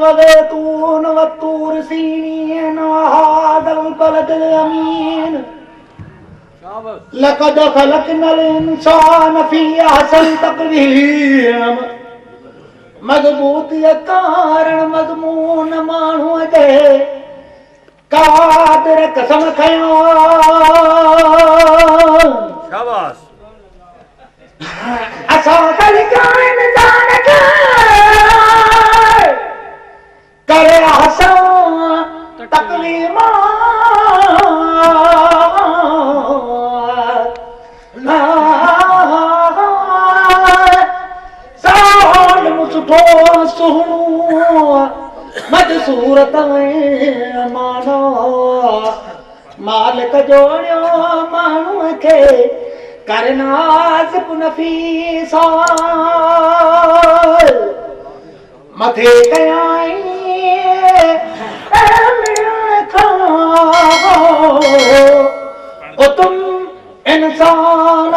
वज़ैतून वत्तूर सीनीन वहादल बलदिल अमीन लक़द ख़लक़नल इंसान फ़ी अहसन तक़वीम। मज़बूतीअ कारण मज़मून माण्हूअ जे कादिर कसम खयों। शाबाश। असां ख़लिक़ा इंसान खे करे अहसन तक़वीम। सुठो सुहिणो मजसूरत मानो मालिक जोड़ियो माण्हूअ खे करनाज़ नफ़ीसा मथे कयाई ओ तुम इंसान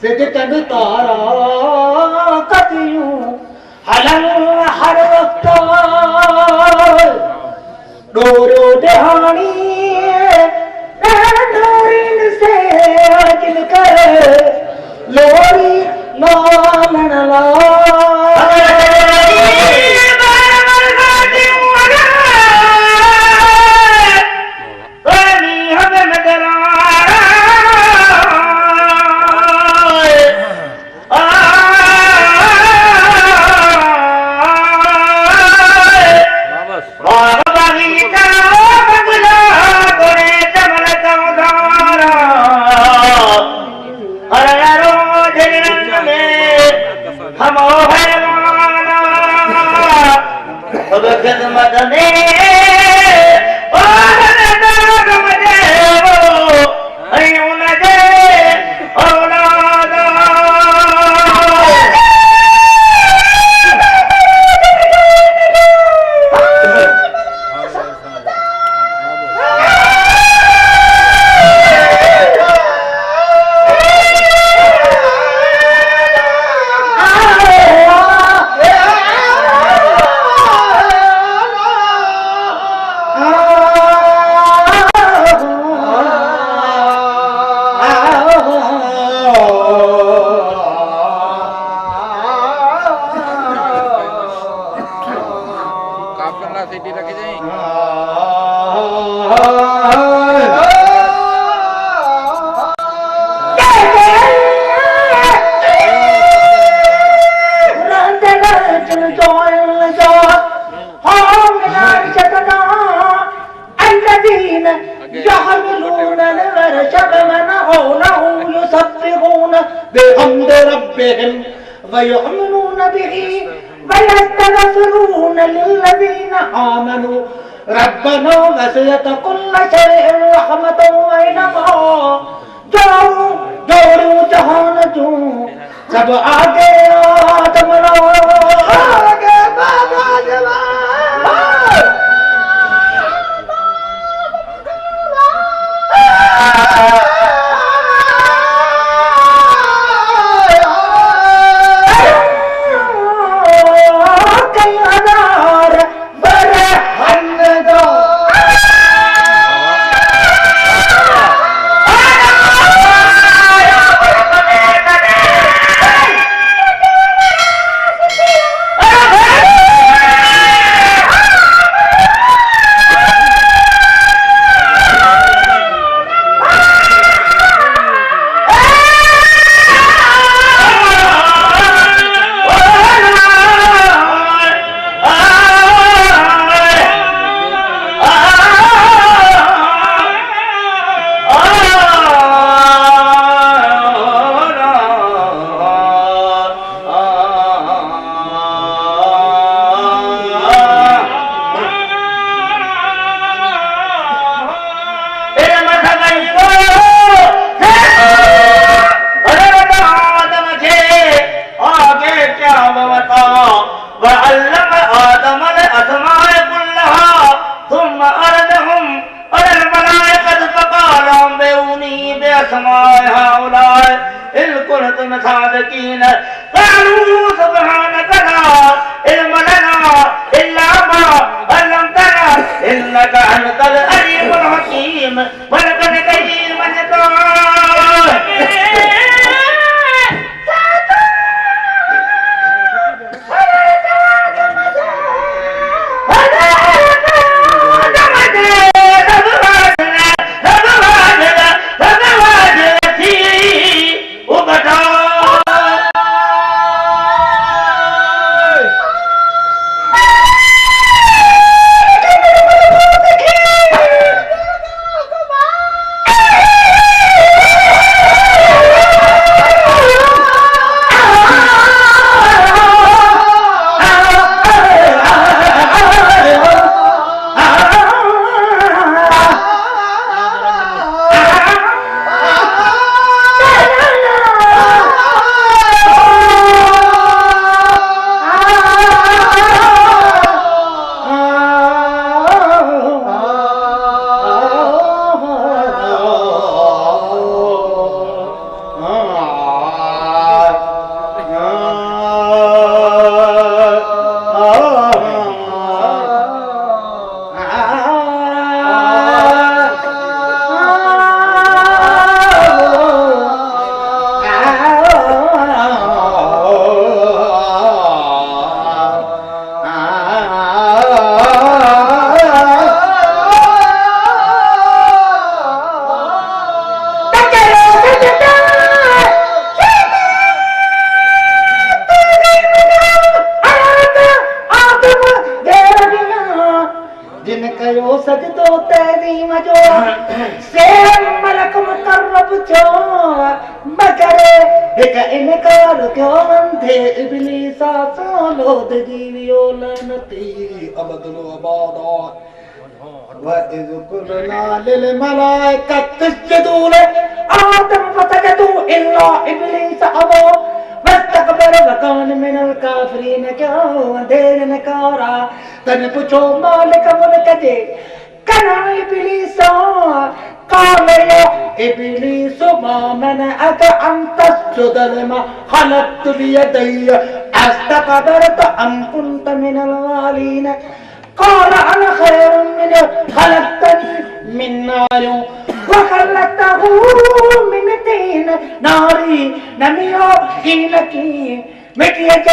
सिजतन तारा कतियूं हलन हर वक्त डोरो दहानी से अजल कर लोरी लालन ला खिदमत में ويؤمنون به ويستغفرون للذين آمنوا ربنا وسعت كل شيء رحمة وعلما जोड़ू जहान जो सब आगे आदम आगे बाबा कुनतुम सादिकीन क़ालू सुब्हानक ला इल्म लना इल्ला मा अल्लमतना इन्नका अंतल अलीमुल हकीम वलकद करीमन का तन पूछो मालिक मुल्क जे कना इब्लीसा قال يا إبليس ما منعك أن تسجد لما خلقت بيدي أستكبرت أم كنت من العالين قال أنا خير منه خلقتني من نار وخلقته من طين ناري نميو إنك متيك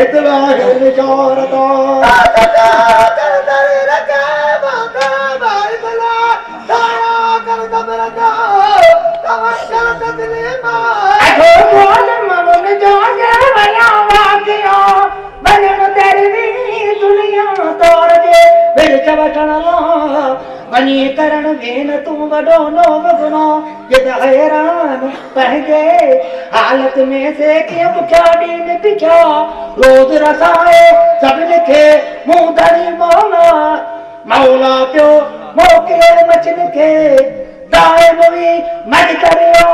इतना है शोहरता वनी करण वेन तू वडो नो वगनो जद हैरान पहगे हालत में से के पुछाड़ी ने पिछा रोज रसाए सब लिखे मुंह धरी मौला मौला प्यो मोके मचन के दाए मुवी मज करियो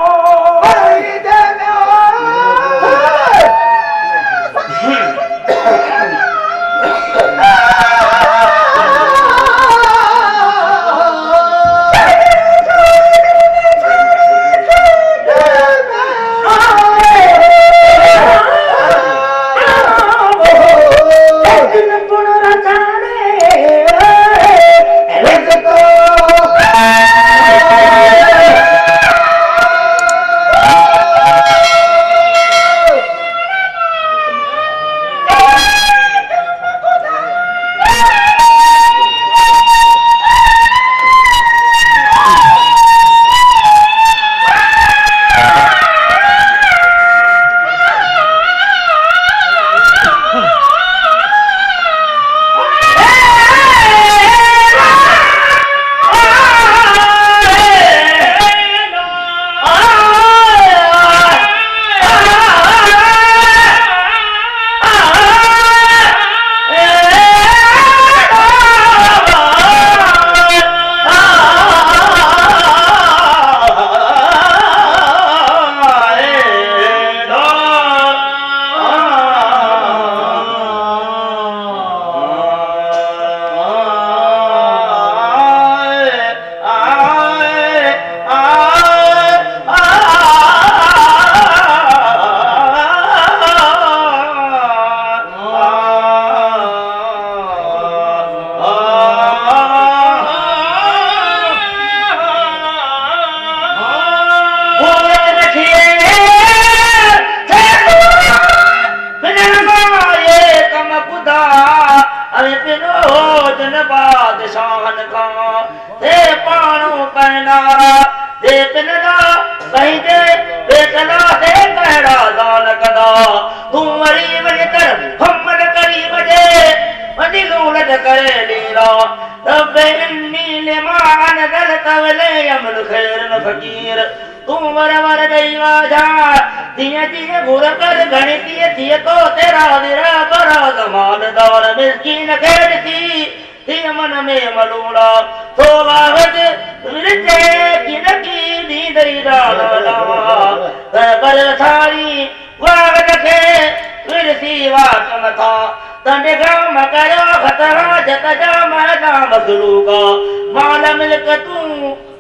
माल मिल्क तू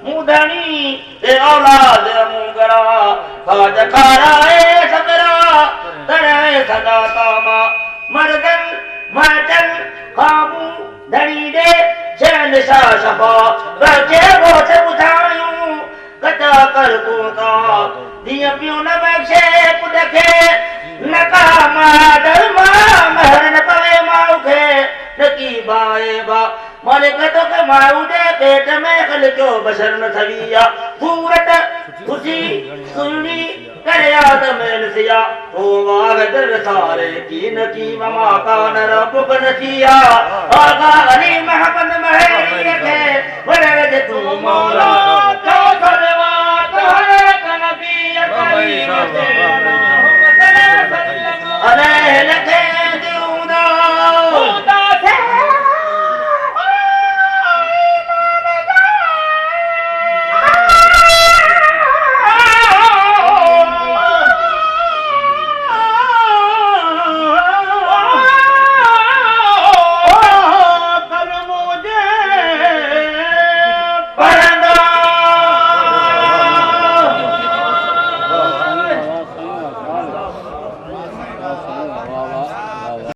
मुधनी ते औलाद मुगरा खाज खाराए सकरा तरह सदा तामा मर्दन माचन खामू धड़ी दे चैन सा शफा बचे वो से बुझायूं कचा कर का दिया पियो न बख्शे पुडखे नका मादर मा महर न पवे माउखे नकी बाए बा मालिक तो के माऊ दे पेट में खल क्यों बशर न थविया पूरत खुशी सुनी कर याद में नसिया तो वाग दर सारे की ममा का नर बुक नसिया आगा अली महबन महरी के वरद तू